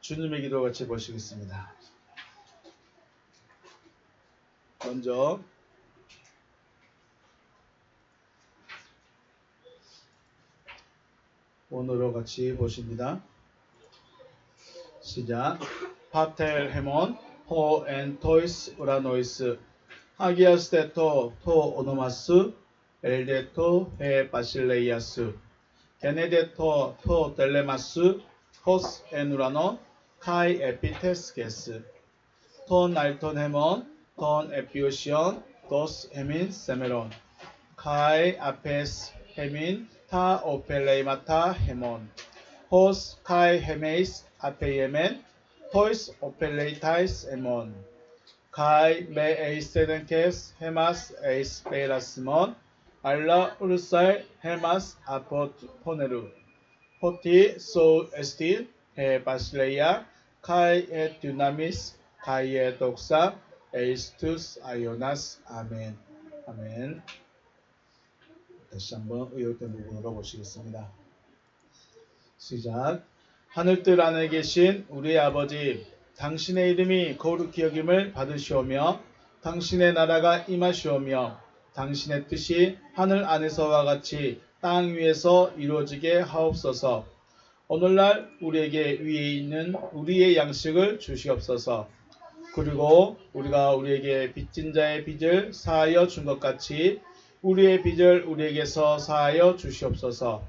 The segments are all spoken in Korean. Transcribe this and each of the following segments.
주님의 기도 같이 보시겠습니다. 먼저 오늘로 같이 보십니다. 시작. 파텔 헤몬 호 엔 토이스 우라노이스 하기아스 데토 토 오노마스 엘데토 헤 바실레이아스 게네데토 토 델레마스 호스 엔 우라노 카이 에피테스게스 톤 알톤 헤몬 톤 에피오시온 도스 헤민 세메론 카이 아페스 헤민 타 오펠레이마타 헤몬 호스 카이 헤메이스 아페이에멘 토이스 오펠레이타이스 에몬 카이 메 에이스테덴케스 헤마스 에이스 베이라스몬 알라 우르사이 헤마스 아포네루 포티 소 에스틸 헤 바실레이아 카이 에 듀나미스 카이 에 독사 에이스투스 아이오나스 아멘. 아멘. 다시 한번 의욕된 부분으로 보시겠습니다. 시작. 하늘뜰 안에 계신 우리의 아버지, 당신의 이름이 거룩히 여김을 받으시오며 당신의 나라가 임하시오며 당신의 뜻이 하늘 안에서와 같이 땅 위에서 이루어지게 하옵소서. 오늘날 우리에게 위에 있는 우리의 양식을 주시옵소서. 그리고 우리가 우리에게 빚진 자의 빚을 사하여 준 것 같이 우리의 빚을 우리에게서 사하여 주시옵소서.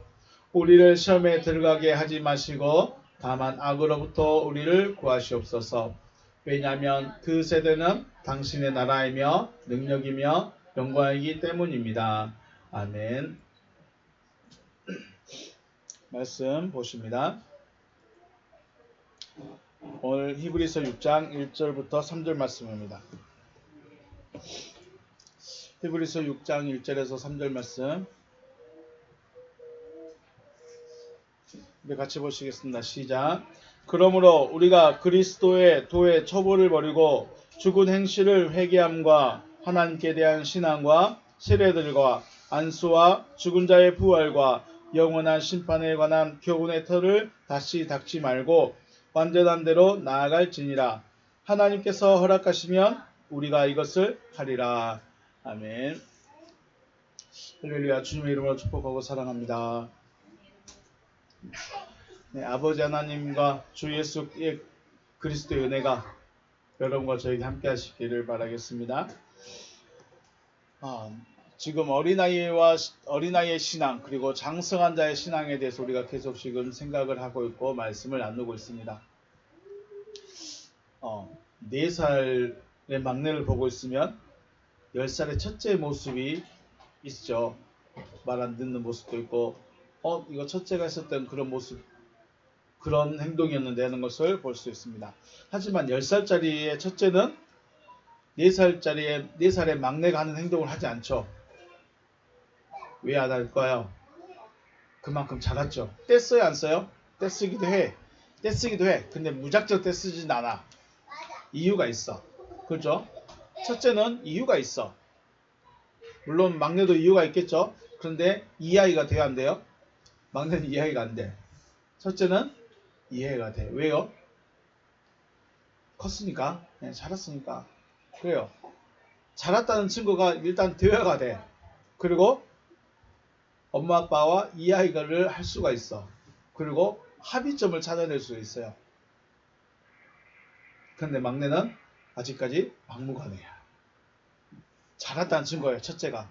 우리를 시험에 들어가게 하지 마시고 다만 악으로부터 우리를 구하시옵소서. 왜냐하면 그 세대는 당신의 나라이며 능력이며 영광이기 때문입니다. 아멘. 말씀 보십니다. 오늘 히브리서 6장 1절부터 3절 말씀입니다. 히브리서 6장 1절에서 3절 말씀 같이 보시겠습니다. 시작. 그러므로 우리가 그리스도의 도의 처벌을 버리고 죽은 행실을 회개함과 하나님께 대한 신앙과 세례들과 안수와 죽은 자의 부활과 영원한 심판에 관한 교훈의 터를 다시 닦지 말고 완전한 대로 나아갈지니라. 하나님께서 허락하시면 우리가 이것을 하리라. 아멘. 할렐루야. 주님의 이름으로 축복하고 사랑합니다. 네, 아버지 하나님과 주 예수 그리스도의 은혜가 여러분과 저에게 함께 하시기를 바라겠습니다. 지금 어린아이의 신앙 그리고 장성한 자의 신앙에 대해서 우리가 계속 지금 생각을 하고 있고 말씀을 나누고 있습니다. 4살의 막내를 보고 있으면 10살의 첫째의 모습이 있죠. 말 안 듣는 모습도 있고 이거 첫째가 했었던 그런 모습, 그런 행동이었는데 하는 것을 볼 수 있습니다. 하지만 10살짜리의 첫째는 4살의 막내가 하는 행동을 하지 않죠. 왜 안 할까요? 그만큼 자랐죠. 떼써요, 안 써요? 떼쓰기도 해. 근데 무작정 떼쓰진 않아. 이유가 있어. 그렇죠? 첫째는 이유가 있어. 물론 막내도 이유가 있겠죠. 그런데 이해가 돼요, 안 돼요? 막내는 이해가 안 돼. 첫째는 이해가 돼. 왜요? 컸으니까. 자랐으니까. 그래요. 자랐다는 친구가 일단 대화가 돼. 그리고 엄마 아빠와 이야기를 할 수가 있어. 그리고 합의점을 찾아낼 수 있어요. 그런데 막내는 아직까지 막무가내야. 잘했다는 친구예요, 첫째가.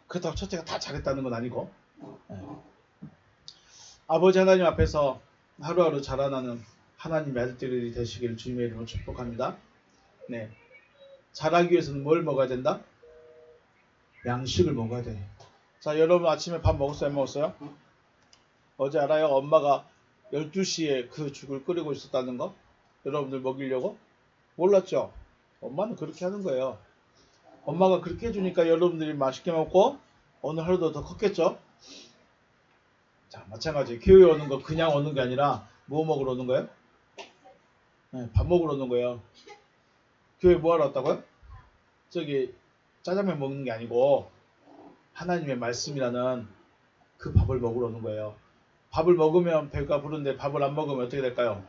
그렇다고 첫째가 다 잘했다는 건 아니고. 아버지 하나님 앞에서 하루하루 자라나는 하나님의 아들들이 되시기를 주님의 이름으로 축복합니다. 네, 자라기 위해서는 뭘 먹어야 된다? 양식을 먹어야 돼. 자, 여러분 아침에 밥 먹었어요? 안 먹었어요? 어제 알아요? 엄마가 12시에 그 죽을 끓이고 있었다는 거? 여러분들 먹이려고? 몰랐죠? 엄마는 그렇게 하는 거예요. 엄마가 그렇게 해주니까 여러분들이 맛있게 먹고 오늘 하루도 더 컸겠죠? 자, 마찬가지. 교회 오는 거 그냥 오는 게 아니라 뭐 먹으러 오는 거예요? 네, 밥 먹으러 오는 거예요. 교회 뭐 하러 왔다고요? 저기 짜장면 먹는 게 아니고 하나님의 말씀이라는 그 밥을 먹으러 오는 거예요. 밥을 먹으면 배가 부른데 밥을 안 먹으면 어떻게 될까요?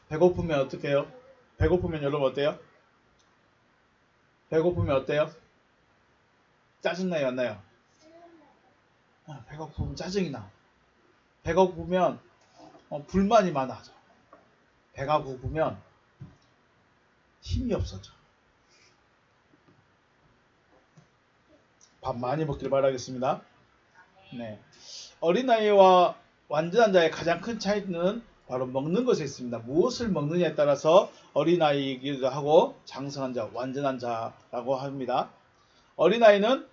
배고프면 어떻게 해요? 배고프면 여러분 어때요? 배고프면 어때요? 짜증나요, 안 나요? 배고프면 짜증이 나. 배고프면 불만이 많아져. 배가 고프면 힘이 없어져. 밥 많이 먹길 바라겠습니다. 네. 어린아이와 완전한 자의 가장 큰 차이는 바로 먹는 것에 있습니다. 무엇을 먹느냐에 따라서 어린아이이기도 하고 장성한 자, 완전한 자라고 합니다. 어린아이는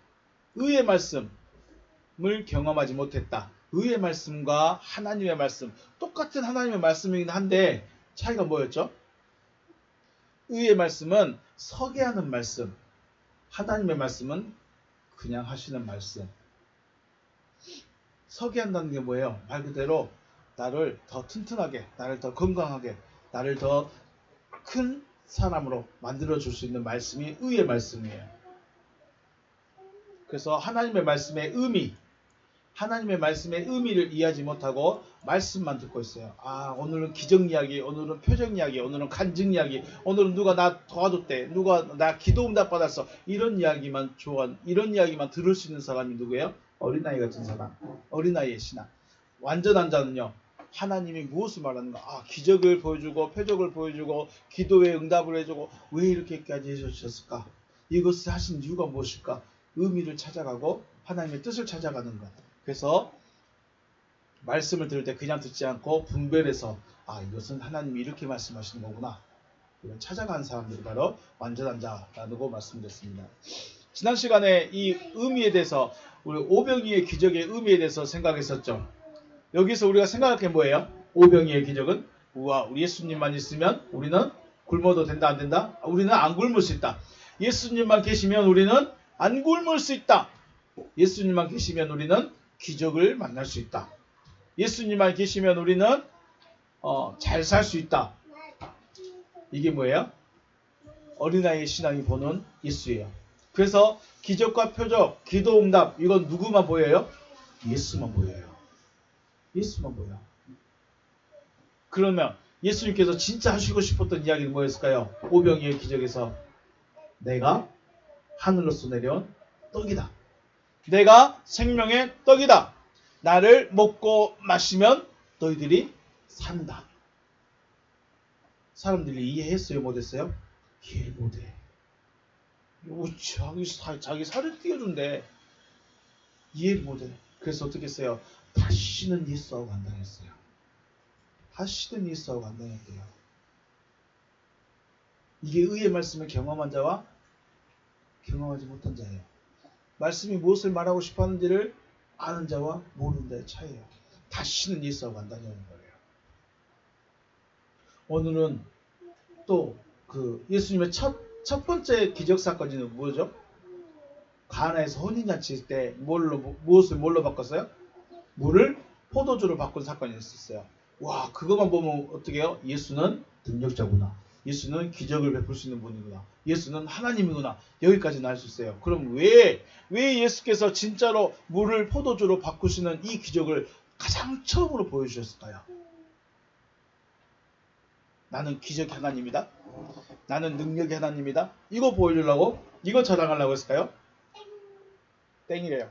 의의 말씀을 경험하지 못했다. 의의 말씀과 하나님의 말씀, 똑같은 하나님의 말씀이긴 한데 차이가 뭐였죠? 의의 말씀은 서게 하는 말씀, 하나님의 말씀은 그냥 하시는 말씀. 서게 한다는 게 뭐예요? 말 그대로 나를 더 튼튼하게, 나를 더 건강하게, 나를 더 큰 사람으로 만들어줄 수 있는 말씀이 의의 말씀이에요. 그래서 하나님의 말씀의 의미, 하나님의 말씀의 의미를 이해하지 못하고 말씀만 듣고 있어요. 오늘은 기적 이야기, 오늘은 표정 이야기, 오늘은 간증 이야기, 오늘은 누가 나 도와줬대, 누가 나 기도 응답 받았어. 이런 이야기만 이런 이야기만 들을 수 있는 사람이 누구예요? 어린아이 같은 사람, 어린아이의 신앙. 완전한 자는요, 하나님이 무엇을 말하는가? 기적을 보여주고 표적을 보여주고 기도에 응답을 해주고 왜 이렇게까지 해주셨을까? 이것을 하신 이유가 무엇일까? 의미를 찾아가고 하나님의 뜻을 찾아가는 것. 그래서 말씀을 들을 때 그냥 듣지 않고 분별해서 이것은 하나님이 이렇게 말씀하시는 거구나. 이걸 찾아가는 사람들이 바로 완전한 자라고 말씀드렸습니다. 지난 시간에 이 의미에 대해서 우리 오병이의 기적의 의미에 대해서 생각했었죠. 여기서 우리가 생각할 게 뭐예요? 오병이의 기적은 우리 예수님만 있으면 우리는 굶어도 된다 안 된다? 우리는 안 굶을 수 있다. 예수님만 계시면 우리는 안 굶을 수 있다. 예수님만 계시면 우리는 기적을 만날 수 있다. 예수님만 계시면 우리는 잘 살 수 있다. 이게 뭐예요? 어린아이의 신앙이 보는 예수예요. 그래서 기적과 표적, 기도 응답 이건 누구만 보여요? 예수만 보여요. 예수만 보여. 그러면 예수님께서 진짜 하시고 싶었던 이야기는 뭐였을까요? 오병이의 기적에서 내가 하늘로서 내려온 떡이다. 내가 생명의 떡이다. 나를 먹고 마시면 너희들이 산다. 사람들이 이해했어요? 못했어요? 이해 못해. 자기 살을 띄워준대. 이해를 못해. 그래서 어떻게 했어요? 다시는 예수하고 안 다녔어요. 다시는 예수하고 안 다녔대요. 이게 의의 말씀을 경험한 자와 경험하지 못한 자예요. 말씀이 무엇을 말하고 싶어 하는지를 아는 자와 모르는 자의 차이예요. 다시는 예수하고 안 다니는 거예요. 오늘은 또 예수님의 첫 번째 기적 사건이 뭐죠? 가나에서 혼인잔치 때 무엇을 뭘로 바꿨어요? 물을 포도주로 바꾼 사건이 있었어요. 와, 그것만 보면 어떻게 해요? 예수는 능력자구나. 예수는 기적을 베풀 수 있는 분이구나. 예수는 하나님이구나. 여기까지는 알 수 있어요. 그럼 왜 예수께서 진짜로 물을 포도주로 바꾸시는 이 기적을 가장 처음으로 보여주셨을까요? 나는 기적의 하나님이다. 나는 능력의 하나님이다. 이거 보여주려고? 이거 자랑하려고 했을까요? 땡이래요.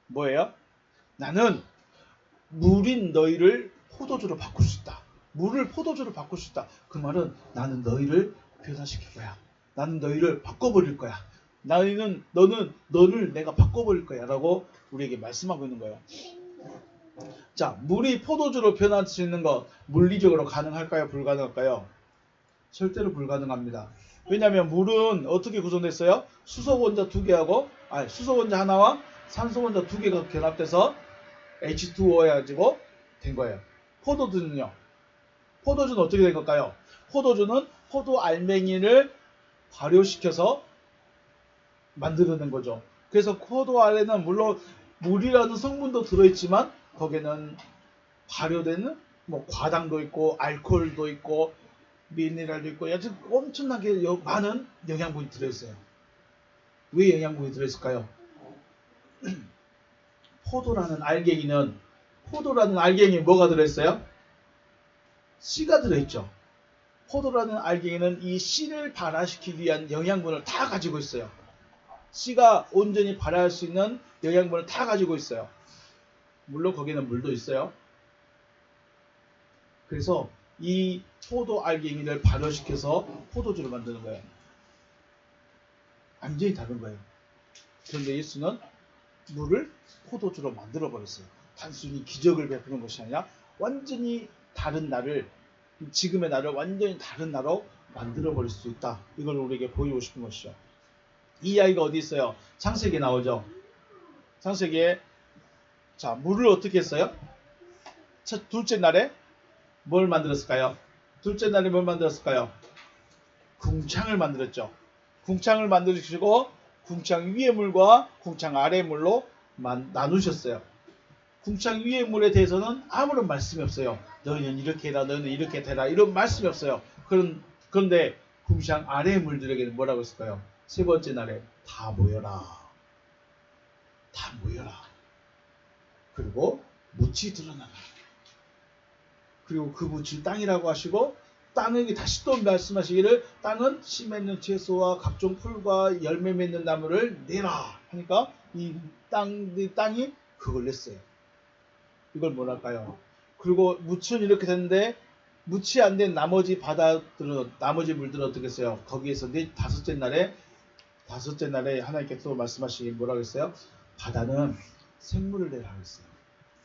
뭐예요? 나는 물인 너희를 포도주로 바꿀 수 있다. 물을 포도주로 바꿀 수 있다. 그 말은 나는 너희를 변화시킬 거야. 나는 너희를 바꿔버릴 거야. 너를 내가 바꿔버릴 거야. 라고 우리에게 말씀하고 있는 거예요. 자, 물이 포도주로 변할 수 있는 것 물리적으로 가능할까요? 불가능할까요? 절대로 불가능합니다. 왜냐하면 물은 어떻게 구성됐어요? 수소원자 2개하고 수소원자 하나와 산소원자 2개가 결합돼서 H2O 해가지고 된 거예요. 포도주는요? 포도주는 어떻게 된 걸까요? 포도주는 포도 알맹이를 발효시켜서 만들어낸 거죠. 그래서 포도 알에는 물론 물이라는 성분도 들어있지만 거기에는 발효되는 과당도 있고 알코올도 있고 미네랄도 있고 아주 엄청나게 많은 영양분이 들어있어요. 왜 영양분이 들어있을까요? 포도라는 알갱이 뭐가 들어있어요? 씨가 들어있죠. 포도라는 알갱이는 이 씨를 발화시키기 위한 영양분을 다 가지고 있어요. 씨가 온전히 발화할 수 있는 영양분을 다 가지고 있어요. 물론 거기는 물도 있어요. 그래서 이 포도 알갱이를 발효시켜서 포도주를 만드는 거예요. 완전히 다른 거예요. 그런데 예수는 물을 포도주로 만들어 버렸어요. 단순히 기적을 베푸는 것이 아니라 완전히 다른 나를, 지금의 나를 완전히 다른 나로 만들어 버릴 수 있다. 이걸 우리에게 보이고 싶은 것이죠. 이 이야기가 어디 있어요? 창세기에 나오죠. 창세기에 자, 물을 어떻게 했어요? 둘째 날에 뭘 만들었을까요? 둘째 날에 뭘 만들었을까요? 궁창을 만들었죠. 궁창을 만드시고 궁창 위의 물과 궁창 아래의 물로 나누셨어요. 궁창 위의 물에 대해서는 아무런 말씀이 없어요. 너희는 이렇게 해라, 너희는 이렇게 해라, 이런 말씀이 없어요. 그런데 궁창 아래의 물들에게는 뭐라고 했을까요? 세 번째 날에 다 모여라. 다 모여라. 그리고 묻이 드러나라. 그리고 그 묻을 땅이라고 하시고, 땅에게 다시 또 말씀하시기를 땅은 씨 맺는 채소와 각종 풀과 열매 맺는 나무를 내라 하니까 이 땅이 그걸 냈어요. 이걸 뭐랄까요? 그리고 묻은 이렇게 됐는데 묻이 안 된 나머지 물들은 어떻게 했어요? 거기에서 다섯째 날에 하나님께서 말씀하시기 뭐라고 했어요? 바다는 생물을 내라 했어요.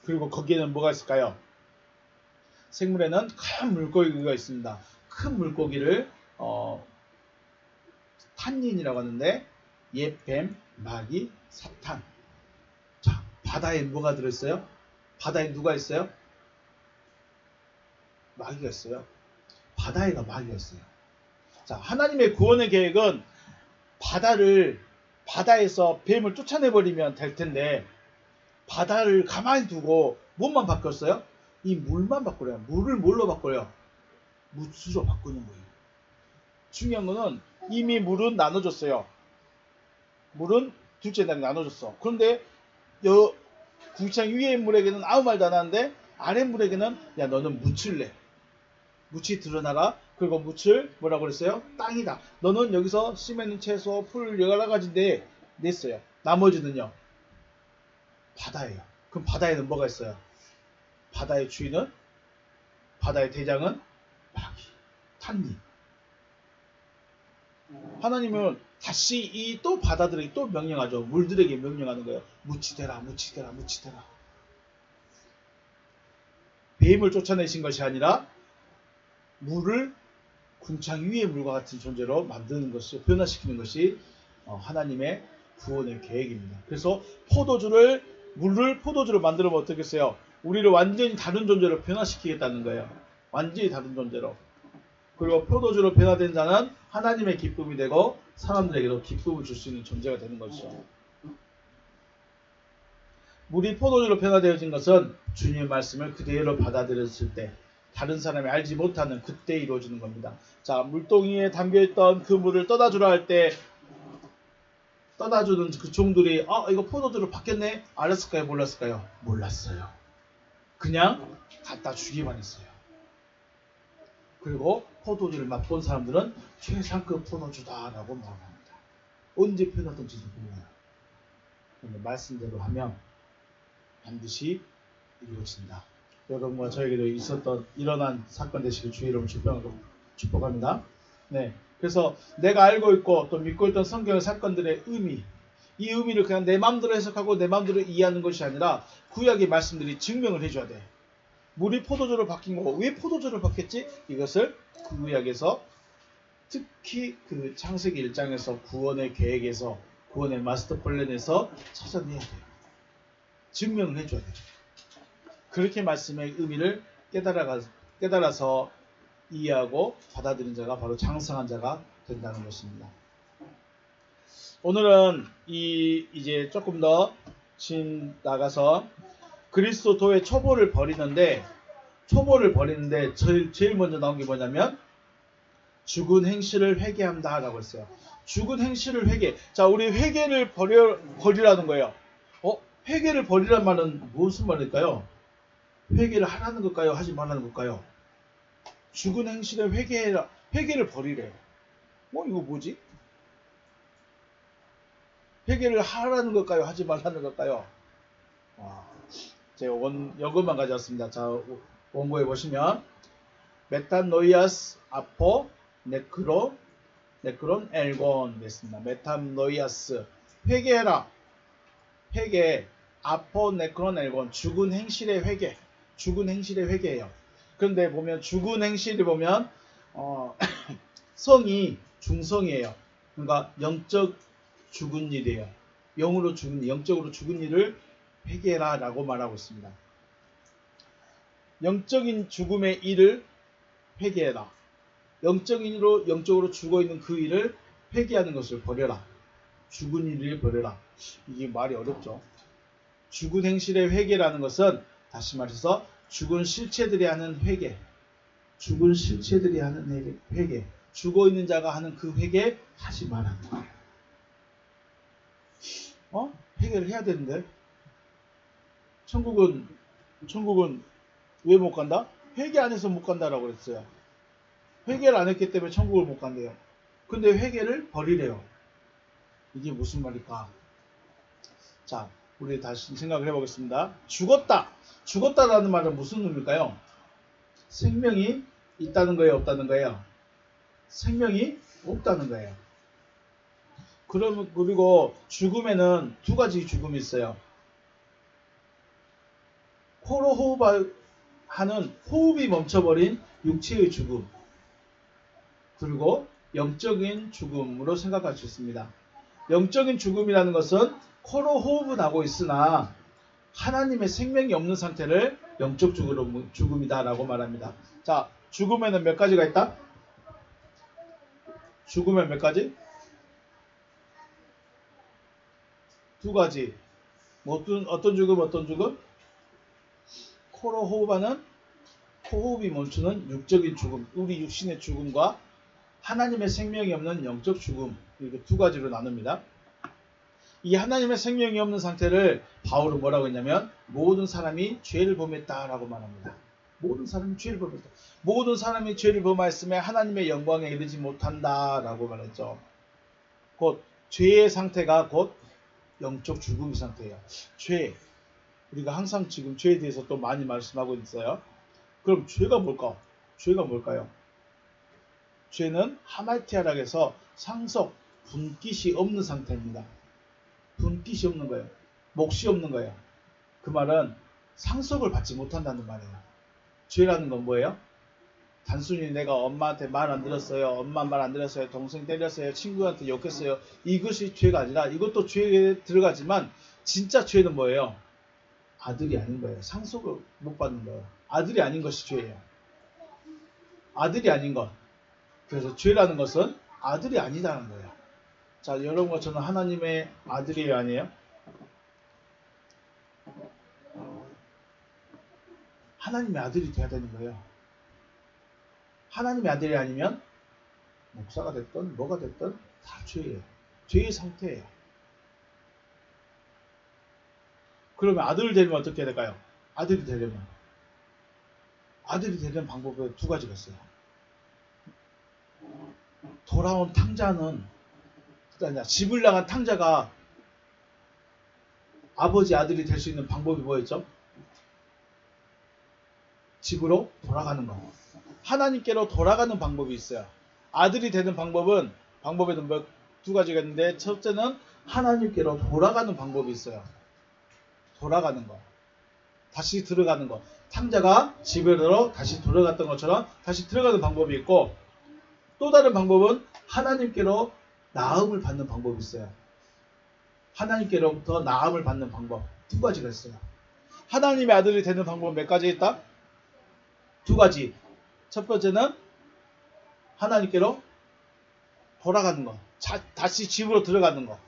그리고 거기에는 뭐가 있을까요? 생물에는 큰 물고기가 있습니다. 큰 물고기를 탄닌이라고 하는데 옛뱀, 마귀, 사탄. 자, 바다에 뭐가 들어있어요? 바다에 누가 있어요? 마귀가 있어요. 바다에가 마귀가 있어요. 자, 하나님의 구원의 계획은 바다에서 뱀을 쫓아내버리면 될 텐데 바다를 가만히 두고 뭐만 바꿨어요? 이 물만 바꾸래요. 물을 뭘로 바꿔요? 묻으로 바꾸는 거예요. 중요한 거는 이미 물은 나눠줬어요. 물은 둘째 날에 나눠줬어. 그런데 궁창 위의 물에게는 아무 말도 안 하는데 아래 물에게는 야 너는 묻을 내. 묻이 드러나라. 그리고 묻을 뭐라고 그랬어요? 땅이다. 너는 여기서 씨 맺는 채소, 풀 여러 가지인데 냈어요. 나머지는요? 바다예요. 그럼 바다에는 뭐가 있어요? 바다의 주인은, 바다의 대장은 마귀, 탄닌. 하나님은 다시 이 또 바다들에게 또 명령하죠. 물들에게 명령하는 거예요. 묻히되라, 묻히되라, 묻히되라. 뱀을 쫓아내신 것이 아니라 물을 궁창 위의 물과 같은 존재로 만드는 것이, 변화시키는 것이 하나님의 구원의 계획입니다. 그래서 물을 포도주로 만들면 어떻겠어요? 우리를 완전히 다른 존재로 변화시키겠다는 거예요. 완전히 다른 존재로. 그리고 포도주로 변화된 자는 하나님의 기쁨이 되고 사람들에게도 기쁨을 줄 수 있는 존재가 되는 것이죠. 물이 포도주로 변화되어진 것은 주님의 말씀을 그대로 받아들였을 때, 다른 사람이 알지 못하는 그때 이루어지는 겁니다. 자, 물동이에 담겨있던 그 물을 떠다주라 할 때 떠다주는 그 종들이 이거 포도주로 바뀌었네? 알았을까요? 몰랐을까요? 몰랐어요. 그냥 갖다 주기만 했어요. 그리고 포도주를 맛본 사람들은 최상급 포도주다라고 말합니다. 언제 변하던지도 몰라요. 그런데 말씀대로 하면 반드시 이루어진다. 여러분과 저에게도 일어난 사건 되시길 주의 이름으로 축복합니다. 네. 그래서 내가 알고 있고 또 믿고 있던 성경의 사건들의 이 의미를 그냥 내 마음대로 해석하고 내 마음대로 이해하는 것이 아니라 구약의 말씀들이 증명을 해줘야 돼. 물이 포도주로 바뀐 거, 왜 포도주로 바뀌었지? 이것을 구약에서 특히 그 창세기 1장에서 구원의 계획에서, 구원의 마스터 플랜에서 찾아내야 돼요. 증명을 해줘야 돼요. 그렇게 말씀의 의미를 깨달아서 이해하고 받아들인 자가 바로 장성한 자가 된다는 것입니다. 오늘은 이제 조금 더 나가서 그리스도의 초보를 버리는데 제일 먼저 나온 게 뭐냐면 죽은 행실을 회개한다라고 했어요. 죽은 행실을 회개. 자, 우리 회개를 버리라는 거예요. 회개를 버리란 말은 무슨 말일까요? 회개를 하라는 걸까요? 하지 말라는 걸까요? 죽은 행실에 회개를 버리래요. 이거 뭐지? 회개를 하라는 걸까요? 하지 말라는 걸까요? 제가 연구만 가져왔습니다. 자, 원고에 보시면 메타노이아스 아포 네크론 엘곤 됐습니다. 메타노이아스 회개해라. 회개 아포 네크론 엘곤 죽은 행실의 회개. 죽은 행실의 회개예요. 그런데 보면 죽은 행실이 보면 성이 중성이에요. 그러니까 영적 죽은 일이에요. 영적으로 죽은 일을 회개해라 라고 말하고 있습니다. 영적인 죽음의 일을 회개해라. 영적으로 죽어있는 그 일을 회개하는 것을 버려라. 죽은 일을 버려라. 이게 말이 어렵죠. 죽은 행실의 회개라는 것은 다시 말해서 죽은 실체들이 하는 회개. 죽은 실체들이 하는 회개. 죽어있는 자가 하는 그 회개 하지 마라. 회개를 해야 되는데 천국은 왜 못 간다? 회개 안 해서 못 간다라고 그랬어요. 회개를 안 했기 때문에 천국을 못 간대요. 근데 회개를 버리래요. 이게 무슨 말일까? 자, 우리 다시 생각을 해보겠습니다. 죽었다라는 말은 무슨 의미일까요? 생명이 있다는 거예요, 없다는 거예요? 생명이 없다는 거예요. 그리고 죽음에는 두 가지 죽음이 있어요. 코로 호흡하는 호흡이 멈춰버린 육체의 죽음. 그리고 영적인 죽음으로 생각할 수 있습니다. 영적인 죽음이라는 것은 코로 호흡은 하고 있으나 하나님의 생명이 없는 상태를 영적 죽음이다라고 말합니다. 자, 죽음에는 몇 가지가 있다? 죽음에 몇 가지? 두 가지. 어떤 죽음? 코로 호흡하는 호흡이 멈추는 육적인 죽음, 우리 육신의 죽음과 하나님의 생명이 없는 영적 죽음, 이렇게 두 가지로 나눕니다. 이 하나님의 생명이 없는 상태를 바울은 뭐라고 했냐면 모든 사람이 죄를 범했다라고 말합니다. 모든 사람이 죄를 범했다. 모든 사람이 죄를 범하였으면 하나님의 영광에 이르지 못한다라고 말했죠. 곧 죄의 상태가 곧 영적 죽음의 상태예요. 죄. 우리가 항상 지금 죄에 대해서 또 많이 말씀하고 있어요. 그럼 죄가 뭘까? 죄가 뭘까요? 죄는 하말티아락에서 상속, 분깃이 없는 상태입니다. 분깃이 없는 거예요. 몫이 없는 거예요. 그 말은 상속을 받지 못한다는 말이에요. 죄라는 건 뭐예요? 단순히 내가 엄마한테 말 안 들었어요. 엄마 말 안 들었어요. 동생 때렸어요. 친구한테 욕했어요. 이것이 죄가 아니라 이것도 죄에 들어가지만 진짜 죄는 뭐예요? 아들이 아닌 거예요. 상속을 못 받는 거예요. 아들이 아닌 것이 죄예요. 아들이 아닌 것. 그래서 죄라는 것은 아들이 아니다는 거예요. 자, 여러분과 저는 하나님의 아들이에요, 아니에요? 하나님의 아들이 돼야 되는 거예요. 하나님의 아들이 아니면 목사가 됐든 뭐가 됐든 다 죄예요. 죄의 상태예요. 그러면 아들을 되려면 어떻게 해야 될까요? 아들이 되려면 방법은 두 가지가 있어요. 돌아온 탕자는 집을 나간 탕자가 아버지 아들이 될 수 있는 방법이 뭐였죠? 집으로 돌아가는 거. 하나님께로 돌아가는 방법이 있어요. 아들이 되는 방법에는 두 가지가 있는데 첫째는 하나님께로 돌아가는 방법이 있어요. 돌아가는 거. 다시 들어가는 거. 탕자가 집으로 다시 돌아갔던 것처럼 다시 들어가는 방법이 있고 또 다른 방법은 하나님께로 나음을 받는 방법이 있어요. 하나님께로부터 나음을 받는 방법. 두 가지가 있어요. 하나님의 아들이 되는 방법은 몇 가지 있다? 두 가지. 첫 번째는 하나님께로 돌아가는 거. 다시 집으로 들어가는 거.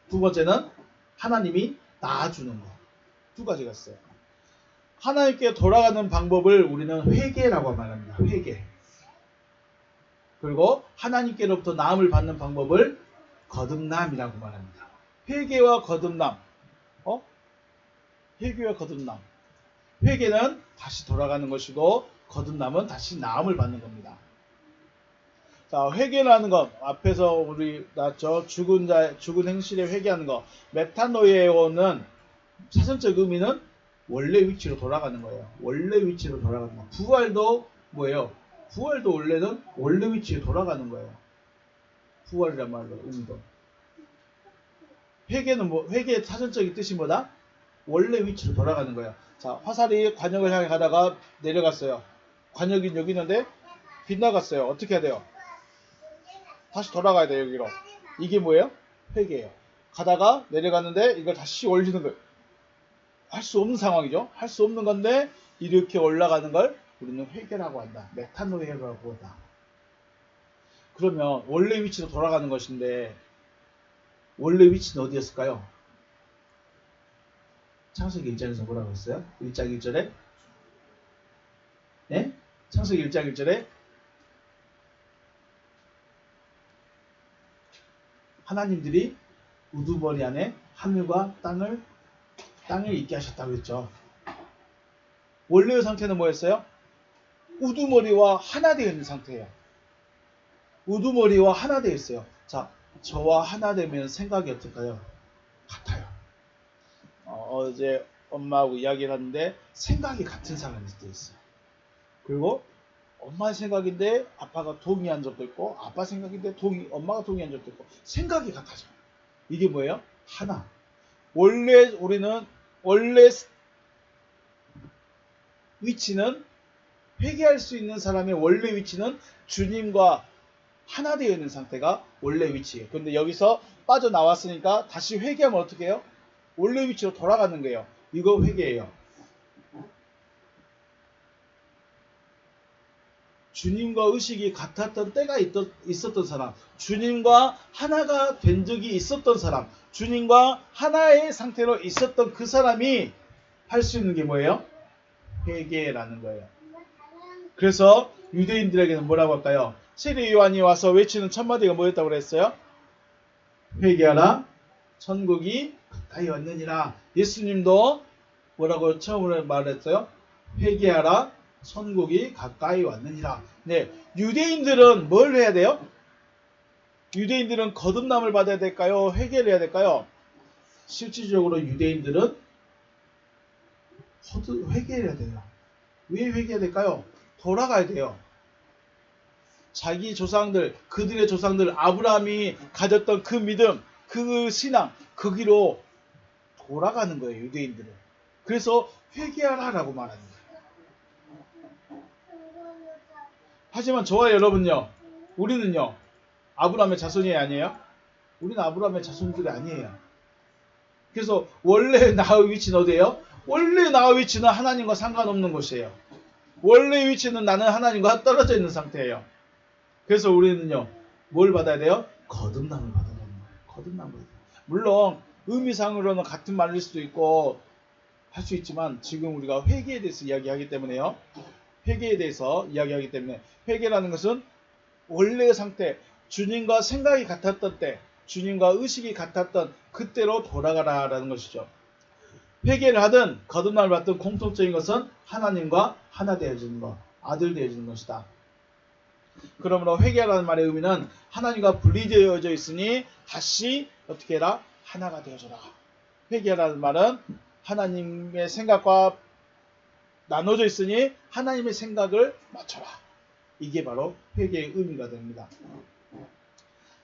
두 번째는 하나님이 낳아주는 거. 두 가지가 있어요. 하나님께 돌아가는 방법을 우리는 회개라고 말합니다. 회개. 그리고 하나님께로부터 나음을 받는 방법을 거듭남이라고 말합니다. 회개와 거듭남. 회개와 거듭남. 회개는 다시 돌아가는 것이고 거듭남은 다시 나음을 받는 겁니다. 자, 회개라는 것 앞에서 우리 나왔죠. 죽은 행실에 회개하는 것. 메타노에오는 사전적 의미는 원래 위치로 돌아가는 거예요. 원래 위치로 돌아가는 거. 부활도 뭐예요? 부활도 원래는 원래 위치에 돌아가는 거예요. 부활이란 말로 의미도. 회개는 회개의 사전적인 뜻이 뭐다? 원래 위치로 돌아가는 거예요. 자, 화살이 관역을 향해 가다가 내려갔어요. 관역이 여기 있는데 빗나갔어요. 어떻게 해야 돼요? 다시 돌아가야 돼요, 여기로. 이게 뭐예요? 회개예요. 가다가 내려갔는데 이걸 다시 올리는 거예요. 할 수 없는 상황이죠. 할 수 없는 건데 이렇게 올라가는 걸 우리는 회개라고 한다. 메타노이라고 한다. 그러면 원래 위치로 돌아가는 것인데 원래 위치는 어디였을까요? 창세기 1장에서 뭐라고 했어요? 1장 1절에? 네? 창세기 1장 1절에 하나님들이 우두머리 안에 하늘과 땅을 있게 하셨다고 했죠. 원래의 상태는 뭐였어요? 우두머리와 하나 되어 있는 상태예요. 우두머리와 하나 되어 있어요. 자, 저와 하나 되면 생각이 어떨까요? 같아요. 어제 엄마하고 이야기를 하는데 생각이 같은 사람일 수도 있어요. 그리고 엄마 생각인데 아빠가 동의한 적도 있고 아빠 생각인데 엄마가 동의한 적도 있고 생각이 같아져요. 이게 뭐예요? 하나. 원래 위치는 회개할 수 있는 사람의 원래 위치는 주님과 하나 되어 있는 상태가 원래 위치예요. 그런데 여기서 빠져나왔으니까 다시 회개하면 어떻게 해요? 원래 위치로 돌아가는 거예요. 이거 회개예요. 주님과 의식이 같았던 때가 있었던 사람, 주님과 하나가 된 적이 있었던 사람, 주님과 하나의 상태로 있었던 그 사람이 할 수 있는 게 뭐예요? 회개라는 거예요. 그래서 유대인들에게는 뭐라고 할까요? 세례 요한이 와서 외치는 첫 마디가 뭐였다고 그랬어요? 회개하라, 천국이 가까이 왔느니라. 예수님도 뭐라고 처음으로 말했어요? 회개하라, 천국이 가까이 왔느니라. 네, 유대인들은 뭘 해야 돼요? 유대인들은 거듭남을 받아야 될까요? 회개를 해야 될까요? 실질적으로 유대인들은 회개를 해야 돼요. 왜 회개해야 될까요? 돌아가야 돼요. 자기 조상들, 그들의 조상들, 아브라함이 가졌던 그 믿음, 그 신앙, 거기로 돌아가는 거예요, 유대인들은. 그래서 회개하라라고 말합니다. 하지만 저와 여러분요, 우리는요, 아브라함의 자손이 아니에요? 우리는 아브라함의 자손들이 아니에요. 그래서 원래 나의 위치는 어디예요? 원래 나의 위치는 하나님과 상관없는 곳이에요. 원래 위치는 나는 하나님과 떨어져 있는 상태예요. 그래서 우리는요, 뭘 받아야 돼요? 거듭남을 받아야 돼요. 거듭남을. 물론 의미상으로는 같은 말일 수도 있고 할 수 있지만 지금 우리가 회개에 대해서 이야기하기 때문에요. 회개에 대해서 이야기하기 때문에 회개라는 것은 원래의 상태, 주님과 생각이 같았던 때, 주님과 의식이 같았던 그때로 돌아가라라는 것이죠. 회개를 하든 거듭남을 받든 공통적인 것은 하나님과 하나 되어지는 것, 아들 되어지는 것이다. 그러므로 회개라는 말의 의미는 하나님과 분리되어져 있으니 다시 어떻게 해라? 하나가 되어져라. 회개라는 말은 하나님의 생각과 나눠져 있으니 하나님의 생각을 맞춰라. 이게 바로 회개의 의미가 됩니다.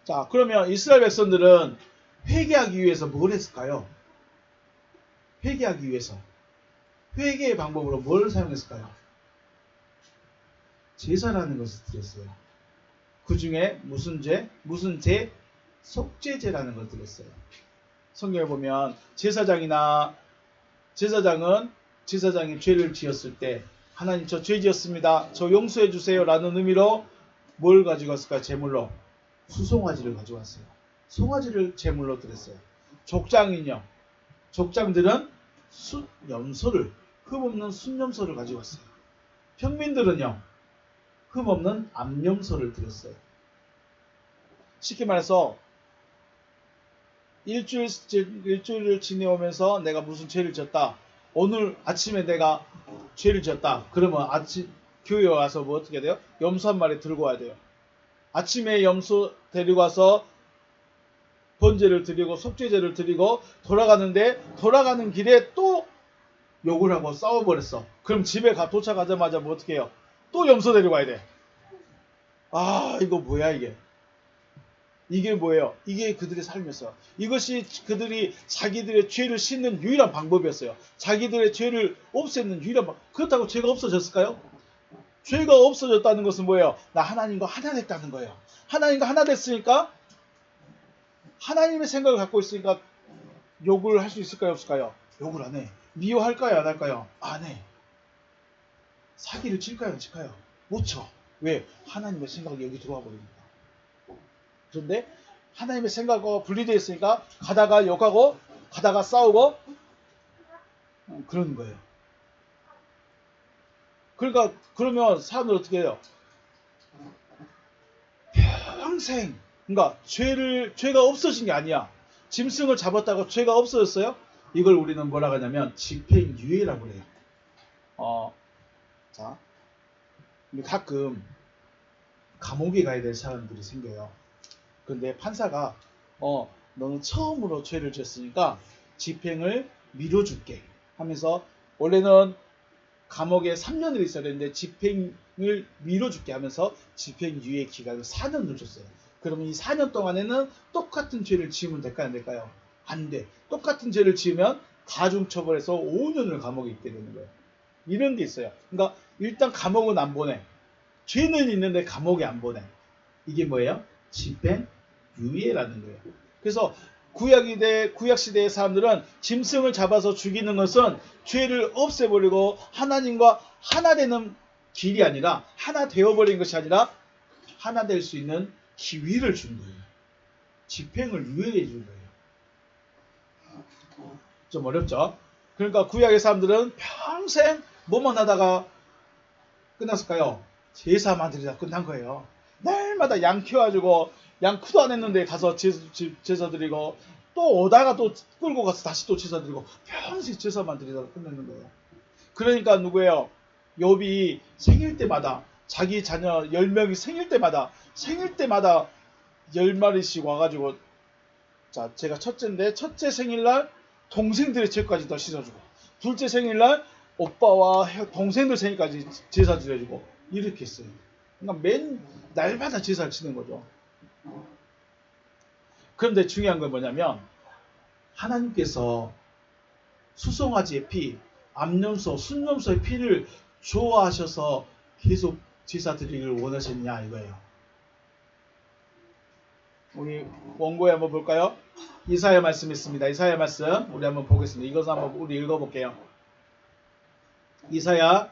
자, 그러면 이스라엘 백성들은 회개하기 위해서 뭘 했을까요? 회개하기 위해서 회개의 방법으로 뭘 사용했을까요? 제사라는 것을 드렸어요. 그 중에 무슨 제? 속죄제라는 걸 드렸어요. 성경에 보면 제사장이 죄를 지었을 때 하나님 저 죄 지었습니다. 저 용서해 주세요 라는 의미로 뭘 가지고 왔을까요? 제물로 수송아지를 가지고 왔어요. 송아지를 제물로 드렸어요. 족장들은 숫염소를, 흠없는 순염소를 가지고 왔어요. 평민들은요, 흠없는 암염소를 드렸어요. 쉽게 말해서 일주일을 지내오면서 내가 무슨 죄를 졌다. 오늘 아침에 내가 죄를 지었다. 그러면 교회에 와서 뭐 어떻게 돼요? 염소 한 마리 들고 와야 돼요. 아침에 염소 데리고 와서 번제를 드리고 속죄제를 드리고 돌아가는데 돌아가는 길에 또 욕을 하고 싸워버렸어. 그럼 집에 도착하자마자 뭐 어떻게 해요? 또 염소 데리고 와야 돼. 아, 이거 뭐야 이게. 이게 뭐예요? 이게 그들의 삶이었어요. 이것이 그들이 자기들의 죄를 씻는 유일한 방법이었어요. 자기들의 죄를 없애는 유일한 방법. 그렇다고 죄가 없어졌을까요? 죄가 없어졌다는 것은 뭐예요? 나 하나님과 하나 됐다는 거예요. 하나님과 하나 됐으니까 하나님의 생각을 갖고 있으니까 욕을 할 수 있을까요? 없을까요? 욕을 안 해. 미워할까요? 안 할까요? 안 해. 사기를 칠까요? 안 칠까요? 못 쳐. 왜? 하나님의 생각이 여기 들어와 버립니다. 그런데 하나님의 생각과 분리되어 있으니까 가다가 욕하고 가다가 싸우고 그러는 거예요. 그러니까 그러면 사람들 어떻게 해요? 평생 그러니까 죄가 없어진 게 아니야. 짐승을 잡았다고 죄가 없어졌어요? 이걸 우리는 뭐라고 하냐면 집행유예라고 해요. 자, 가끔 감옥에 가야 될 사람들이 생겨요. 근데 판사가 너는 처음으로 죄를 지었으니까 집행을 미뤄줄게 하면서 원래는 감옥에 3년을 있어야 되는데 집행을 미뤄줄게 하면서 집행유예 기간을 4년을 줬어요. 그러면 이 4년 동안에는 똑같은 죄를 지으면 될까요? 안 될까요? 안 돼. 똑같은 죄를 지으면 가중처벌해서 5년을 감옥에 있게 되는 거예요. 이런 게 있어요. 그러니까 일단 감옥은 안 보내. 죄는 있는데 감옥에 안 보내. 이게 뭐예요? 집행유예라는 거예요. 그래서 구약시대의 사람들은 짐승을 잡아서 죽이는 것은 죄를 없애버리고 하나님과 하나 되는 길이 아니라 하나 되어버린 것이 아니라 하나 될 수 있는 기회를 준 거예요. 집행을 유예해 준 거예요. 좀 어렵죠? 그러니까 구약의 사람들은 평생 뭐만 하다가 끝났을까요? 제사만 드리다 끝난 거예요. 날마다 양 키워가지고 양 쿠도 안 했는데 가서 제사 드리고 또 오다가 또 끌고 가서 다시 또 제사 드리고 평생 제사만 드리다가 끝내는 거예요. 그러니까 누구예요? 욥이 생일 때마다 자기 자녀 10명이 생일 때마다 10마리씩 와가지고 자 제가 첫째인데 첫째 생일날 동생들의 죄까지 다 씻어주고 둘째 생일날 오빠와 동생들 생일까지 제사 드려주고 이렇게 했어요. 그러니까 날마다 제사를 치는 거죠. 그런데 중요한 건 뭐냐면 하나님께서 수송아지의 피, 암염소, 순염소의 피를 좋아하셔서 계속 제사 드리기를 원하셨냐 이거예요. 우리 원고에 한번 볼까요? 이사야 말씀 있습니다. 이사야 말씀 우리 한번 보겠습니다. 이것을 한번 우리 읽어볼게요. 이사야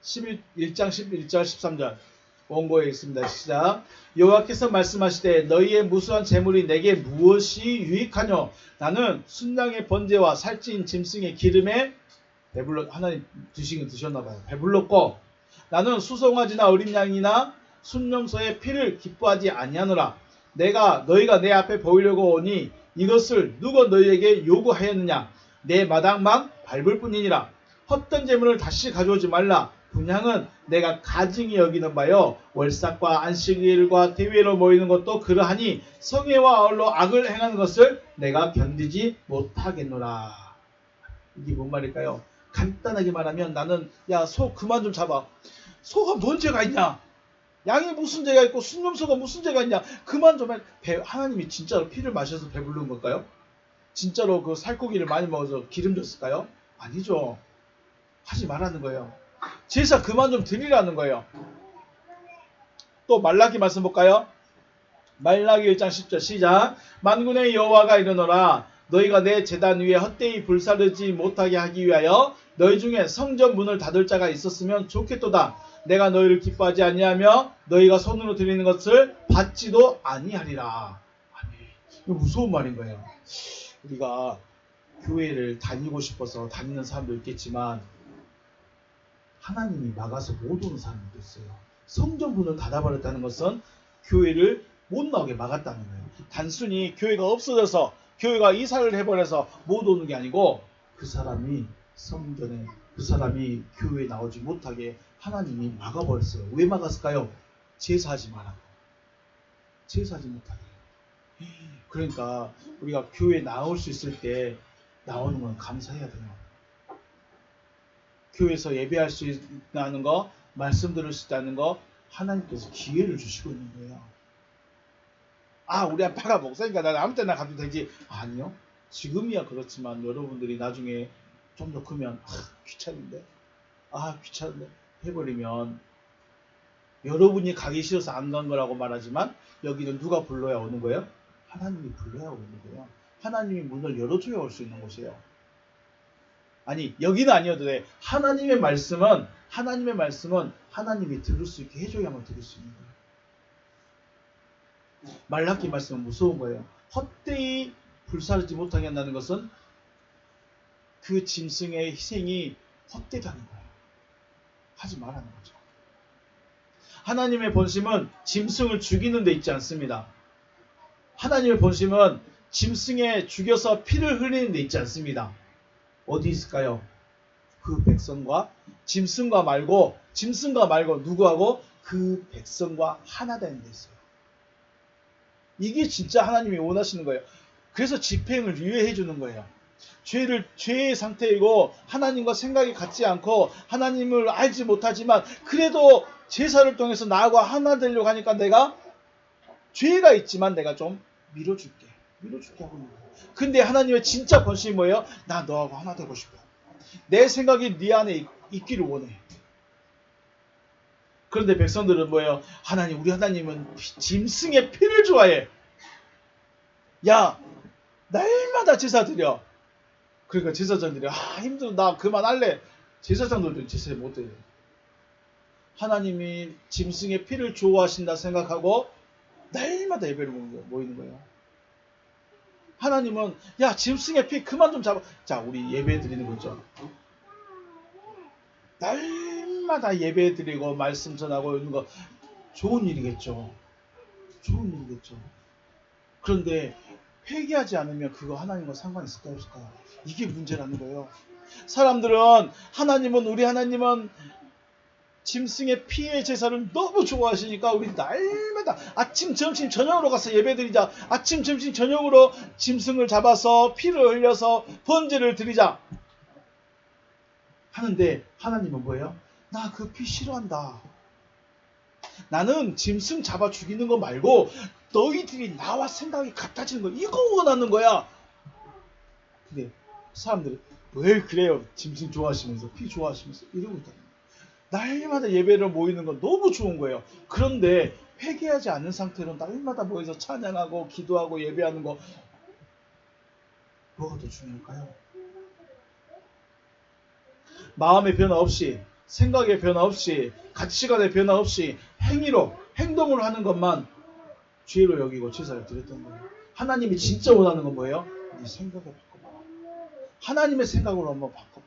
1장 11절 13절 원고에 있습니다. 시작. 여호와께서 말씀하시되 너희의 무수한 재물이 내게 무엇이 유익하뇨? 나는 순양의 번제와 살찐 짐승의 기름에 배불러 하나님 드셨나봐요. 배불렀고 나는 수송아지나 어린 양이나 순염소의 피를 기뻐하지 아니하노라. 너희가 내 앞에 보이려고 오니 이것을 누가 너희에게 요구하였느냐? 내 마당만 밟을 뿐이니라. 헛된 재물을 다시 가져오지 말라. 분향은 내가 가증히 여기는 바요 월삭과 안식일과 대회로 모이는 것도 그러하니 성회와 아울러 악을 행하는 것을 내가 견디지 못하겠노라. 이게 뭔 말일까요? 간단하게 말하면 나는 소 그만 좀 잡아. 소가 뭔 죄가 있냐? 양이 무슨 죄가 있고 순염소가 무슨 죄가 있냐? 그만 좀 해. 하나님이 진짜로 피를 마셔서 배부른 걸까요? 진짜로 그 살코기를 많이 먹어서 기름 줬을까요? 아니죠. 하지 말라는 거예요. 제사 그만 좀 드리라는 거예요. 또 말라기 말씀 볼까요? 말라기 1장 10절 시작. 만군의 여호와가 이르노라. 너희가 내 제단 위에 헛되이 불사르지 못하게 하기 위하여 너희 중에 성전 문을 닫을 자가 있었으면 좋겠도다. 내가 너희를 기뻐하지 아니하며 너희가 손으로 드리는 것을 받지도 아니하리라. 아니, 이거 무서운 말인 거예요. 우리가 교회를 다니고 싶어서 다니는 사람도 있겠지만 하나님이 막아서 못 오는 사람도 있어요. 성전 문을 닫아버렸다는 것은 교회를 못 나오게 막았다는 거예요. 단순히 교회가 없어져서 교회가 이사를 해버려서 못 오는 게 아니고 그 사람이 성전에 그 사람이 교회에 나오지 못하게 하나님이 막아버렸어요. 왜 막았을까요? 제사하지 마라. 제사하지 못하게. 그러니까 우리가 교회에 나올 수 있을 때 나오는 건 감사해야 돼요. 교회에서 예배할 수 있다는 거, 말씀 들을 수 있다는 거 하나님께서 기회를 주시고 있는 거예요. 아, 우리 아빠가 목사니까 난 아무 때나 가도 되지. 아니요. 지금이야 그렇지만 여러분들이 나중에 좀 더 크면 귀찮은데 해버리면 여러분이 가기 싫어서 안 간 거라고 말하지만 여기는 누가 불러야 오는 거예요? 하나님이 불러야 오는 거예요. 하나님이 문을 열어줘야 올 수 있는 곳이에요. 아니, 여기는 아니어도 돼. 하나님의 말씀은 하나님이 들을 수 있게 해줘야만 들을 수 있는 거예요. 말라기 말씀은 무서운 거예요. 헛되이 불사르지 못하게 한다는 것은 그 짐승의 희생이 헛되다는 거예요. 하지 말라는 거죠. 하나님의 본심은 짐승을 죽이는 데 있지 않습니다. 하나님의 본심은 짐승에 죽여서 피를 흘리는 데 있지 않습니다. 어디 있을까요? 그 백성과 짐승과 말고 누구하고? 그 백성과 하나 되는 데 있어요. 이게 진짜 하나님이 원하시는 거예요. 그래서 집행을 유예해 주는 거예요. 죄의 상태이고 하나님과 생각이 같지 않고 하나님을 알지 못하지만 그래도 제사를 통해서 나하고 하나 되려고 하니까 내가 죄가 있지만 내가 좀 밀어줄게 하고 있는 거예요. 근데 하나님의 진짜 본심이 뭐예요? 나 너하고 하나 되고 싶어. 내 생각이 네 안에 있기를 원해. 그런데 백성들은 뭐예요? 우리 하나님은 짐승의 피를 좋아해. 야, 날마다 제사 드려. 그러니까 제사장들이 힘들어, 나 그만할래. 제사장들도 제사 못해요. 하나님이 짐승의 피를 좋아하신다 생각하고 날마다 예배를 모이는 거예요. 하나님은 야, 짐승의 피 그만 좀 잡아. 자, 우리 예배 드리는 거죠. 날마다 예배 드리고 말씀 전하고 이런 거 좋은 일이겠죠. 그런데 회개하지 않으면 그거 하나님과 상관 있을까 없을까? 이게 문제라는 거예요. 사람들은 우리 하나님은 짐승의 피의 제사를 너무 좋아하시니까 우리 날마다 아침, 점심, 저녁으로 가서 예배드리자. 아침, 점심, 저녁으로 짐승을 잡아서 피를 흘려서 번제를 드리자. 하는데 하나님은 뭐예요? 나 그 피 싫어한다. 나는 짐승 잡아 죽이는 거 말고 너희들이 나와 생각이 같아지는 거, 이거 원하는 거야. 근데 사람들은 왜 그래요? 짐승 좋아하시면서 피 좋아하시면서 이러고 있다. 날마다 예배를 모이는 건 너무 좋은 거예요. 그런데 회개하지 않은 상태로 날마다 모여서 찬양하고 기도하고 예배하는 거 뭐가 더 중요할까요? 마음의 변화 없이, 생각의 변화 없이, 가치관의 변화 없이 행동으로 하는 것만 죄로 여기고 제사를 드렸던 거예요. 하나님이 진짜 원하는 건 뭐예요? 네 생각을 바꿔봐. 하나님의 생각으로 한번 바꿔봐.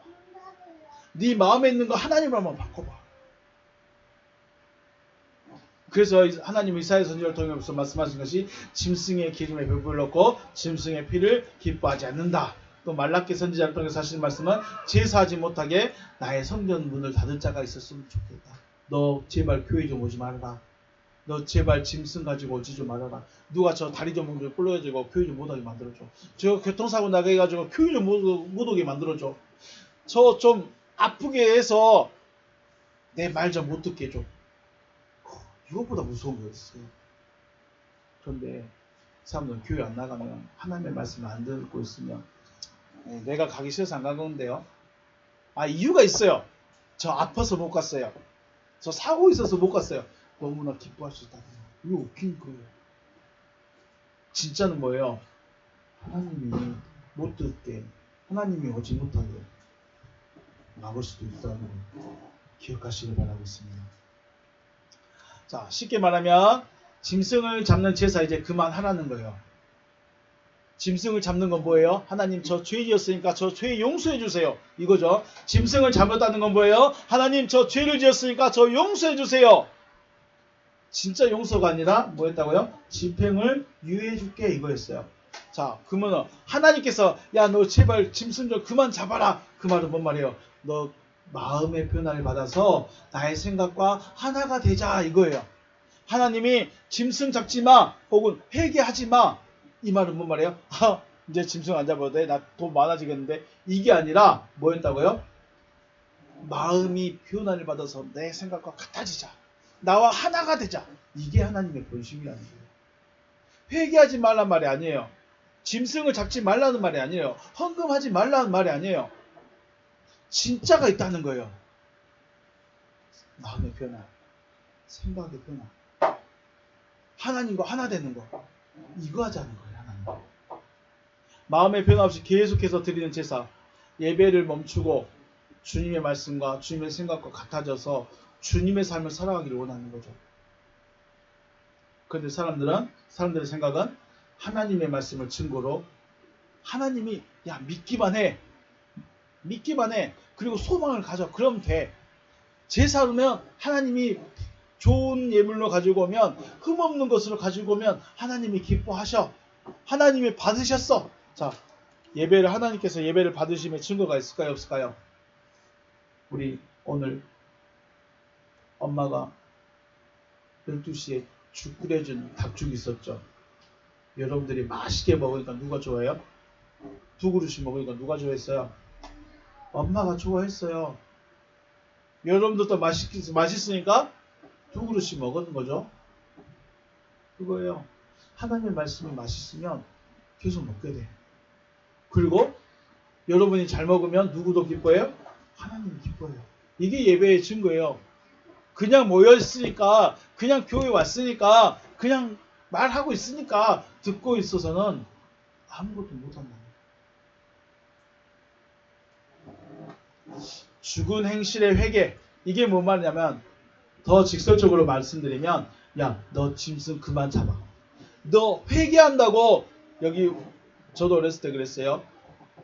네 마음에 있는 거 하나님으로 한번 바꿔봐. 그래서 하나님 이사야 선지자를 통해서 말씀하신 것이 짐승의 기름에 배불렀고 짐승의 피를 기뻐하지 않는다. 또 말라기 선지자를 통해서 하시는 말씀은 제사하지 못하게 나의 성전 문을 닫을 자가 있었으면 좋겠다. 너 제발 교회 좀 오지 말아라. 너 제발 짐승 가지고 오지 좀 말아라. 누가 저 다리 좀 꿀러가지고 교회 좀 못하게 만들어줘. 저 교통사고 나게 해가지고 교회 좀 못 오게 만들어줘. 저 좀 아프게 해서 내 말 좀 못 듣게 해줘. 이것보다 무서운 거였어요. 그런데 사람들은 교회 안 나가면 하나님의 말씀을 안 듣고 있으면 내가 가기 싫어서 안 간 건데요. 이유가 있어요. 저 아파서 못 갔어요. 저 사고 있어서 못 갔어요. 너무나 기뻐할 수 있다고요. 이거 웃긴 거예요. 진짜는 뭐예요? 하나님이 못 듣게, 하나님이 오지 못하게 막을 수도 있다는 걸 기억하시길 바라겠습니다. 자, 쉽게 말하면 짐승을 잡는 제사 이제 그만하라는 거예요. 짐승을 잡는 건 뭐예요? 하나님 저 죄 지었으니까 저 죄 용서해 주세요. 이거죠. 짐승을 잡았다는 건 뭐예요? 하나님 저 죄를 지었으니까 저 용서해 주세요. 진짜 용서가 아니라 뭐였다고요? 집행을 유예해 줄게 이거였어요. 자, 그러면 하나님께서 야 너 제발 짐승 좀 그만 잡아라. 그 말은 뭔 말이에요? 너 마음의 변화를 받아서 나의 생각과 하나가 되자 이거예요. 하나님이 짐승 잡지 마 혹은 회개하지 마. 이 말은 뭔 말이에요? 이제 짐승 안 잡아도 돼. 나 돈 많아지겠는데. 이게 아니라 뭐였다고요? 마음이 변화를 받아서 내 생각과 같아지자. 나와 하나가 되자. 이게 하나님의 본심이라는 거예요. 회개하지 말란 말이 아니에요. 짐승을 잡지 말라는 말이 아니에요. 헌금하지 말라는 말이 아니에요. 진짜가 있다는 거예요. 마음의 변화, 생각의 변화, 하나님과 하나 되는 거. 이거 하자는 거예요. 하나님. 마음의 변화 없이 계속해서 드리는 제사, 예배를 멈추고 주님의 말씀과 주님의 생각과 같아져서 주님의 삶을 살아가기를 원하는 거죠. 그런데 사람들의 생각은 하나님의 말씀을 증거로 하나님이 야 믿기만 해. 그리고 소망을 가져. 그럼 돼. 제사로면 하나님이 좋은 예물로 가지고 오면 흠없는 것으로 가지고 오면 하나님이 기뻐하셔. 하나님이 받으셨어. 자, 하나님께서 예배를 받으심의 증거가 있을까요? 없을까요? 우리 오늘 엄마가 12시에 죽 끓여준 닭죽 있었죠. 여러분들이 맛있게 먹으니까 누가 좋아해요? 2그릇씩 먹으니까 누가 좋아했어요? 엄마가 좋아했어요. 여러분들도 맛있으니까 2그릇씩 먹은 거죠. 그거예요. 하나님의 말씀이 맛있으면 계속 먹게 돼. 그리고 여러분이 잘 먹으면 누구도 기뻐해요? 하나님이 기뻐해요. 이게 예배의 증거예요. 그냥 모여있으니까, 그냥 교회 왔으니까, 그냥 말하고 있으니까 듣고 있어서는 아무것도 못한다. 죽은 행실의 회개. 이게 뭔 말이냐면 더 직설적으로 말씀드리면 야, 너 짐승 그만 잡아. 너 회개한다고. 여기 저도 어렸을 때 그랬어요.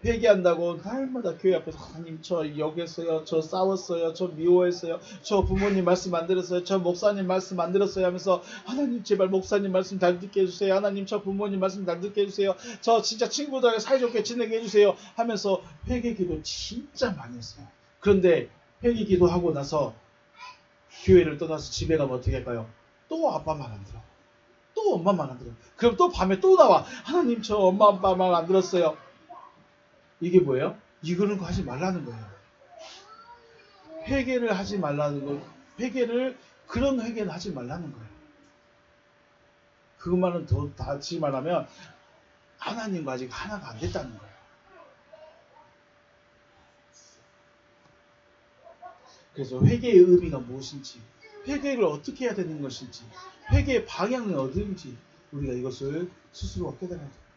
회개한다고 날마다 교회 앞에서 하나님 저 욕했어요. 저 싸웠어요. 저 미워했어요. 저 부모님 말씀 안 들었어요. 저 목사님 말씀 안 들었어요 하면서 하나님 제발 목사님 말씀 잘 듣게 해주세요. 하나님 저 부모님 말씀 잘 듣게 해주세요. 저 진짜 친구들하고 사이좋게 지내게 해주세요 하면서 회개 기도 진짜 많이 했어요. 그런데 회개 기도하고 나서 교회를 떠나서 집에 가면 어떻게 할까요? 또 아빠 말 안 들어. 또 엄마 말 안 들어. 그럼 또 밤에 또 나와. 하나님 저 엄마 아빠 말 안 들었어요. 이게 뭐예요? 이거는 하지 말라는 거예요. 회개를 하지 말라는 거. 그런 회개는 하지 말라는 거예요. 그것만은 더 다시 말하면 하나님과 아직 하나가 안 됐다는 거예요. 그래서 회개의 의미가 무엇인지, 회개를 어떻게 해야 되는 것인지, 회개의 방향은 어딘지 우리가 이것을 스스로 깨달아야 돼요.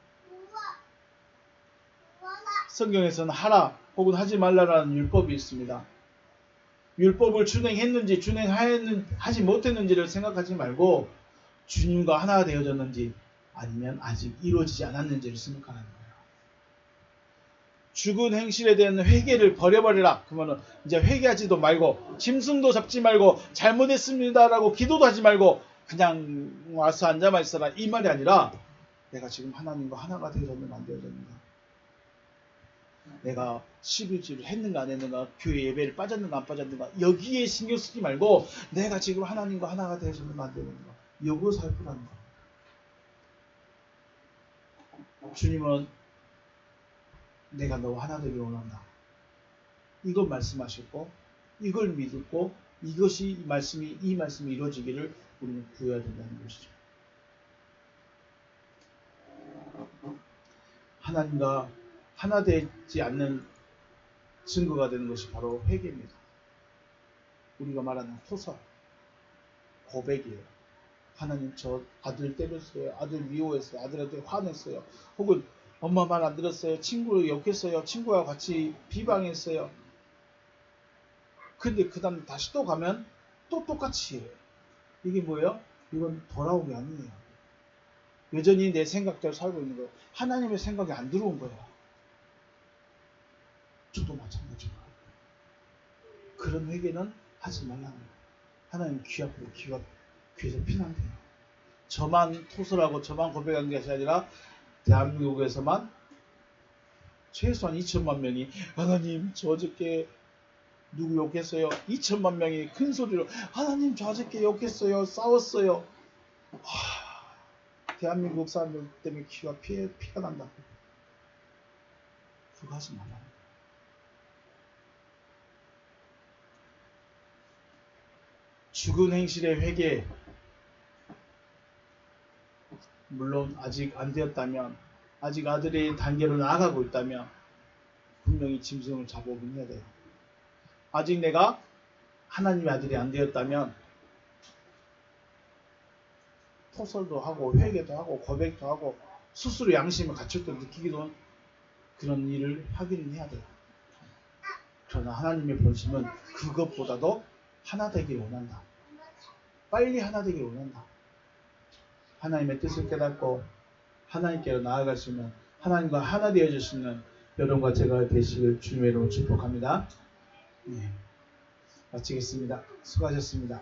성경에서는 하라 혹은 하지 말라라는 율법이 있습니다. 율법을 준행했는지 준행하지 못했는지를 생각하지 말고 주님과 하나가 되어졌는지 아니면 아직 이루어지지 않았는지를 생각하는 거예요. 죽은 행실에 대한 회개를 버려버리라. 그러면 이제 회개하지도 말고 짐승도 잡지 말고 잘못했습니다라고 기도도 하지 말고 그냥 와서 앉아만 있어라. 이 말이 아니라 내가 지금 하나님과 하나가 되어졌는가 안 되어졌는가, 내가 11주를 했는가 안 했는가, 교회 예배를 빠졌는가 안 빠졌는가, 여기에 신경 쓰지 말고 내가 지금 하나님과 하나가 되어졌는가 안 되는가, 이거 살피라는 거예요. 주님은 내가 너와 하나 되기를 원한다. 이걸 말씀하셨고 이걸 믿고 이 말씀이 이루어지기를 우리는 구해야 된다는 것이죠. 하나님과 하나 되지 않는 증거가 되는 것이 바로 회개입니다. 우리가 말하는 토설, 고백이에요. 하나님 저 아들 때렸어요. 아들 미워했어요. 아들한테 화냈어요. 혹은 엄마 말 안 들었어요. 친구를 욕했어요. 친구와 같이 비방했어요. 근데 그 다음 다시 또 가면 또 똑같이 해요. 이게 뭐예요? 이건 돌아오기 아니에요. 여전히 내 생각대로 살고 있는 거예요. 하나님의 생각이 안 들어온 거예요. 저도 마찬가지예요. 그런 회개는 하지 말라는 거예요. 하나님 귀 앞으로 귀에서 피난돼요. 저만 토설하고 저만 고백한 것이 아니라 대한민국에서만 최소한 2천만 명이 하나님 저 어저께 누구 욕했어요? 2천만 명이 큰 소리로 하나님 저 어저께 욕했어요. 싸웠어요. 대한민국 사람들 때문에 피가 난다. 그거 하지 말라. 죽은 행실의 회개, 물론 아직 안 되었다면, 아직 아들의 단계로 나아가고 있다면 분명히 짐승을 잡아오긴 해야 돼요. 아직 내가 하나님의 아들이 안 되었다면 토설도 하고 회개도 하고 고백도 하고 스스로 양심을 갖출 때 느끼기도 그런 일을 하기는 해야 돼요. 그러나 하나님의 본심은 그것보다도 하나 되기를 원한다. 빨리 하나 되기를 원한다. 하나님의 뜻을 깨닫고 하나님께로 나아갈 수 있는, 하나님과 하나 되어질 수 있는 여러분과 제가 되시길 주님의 이름으로 축복합니다. 네, 마치겠습니다. 수고하셨습니다.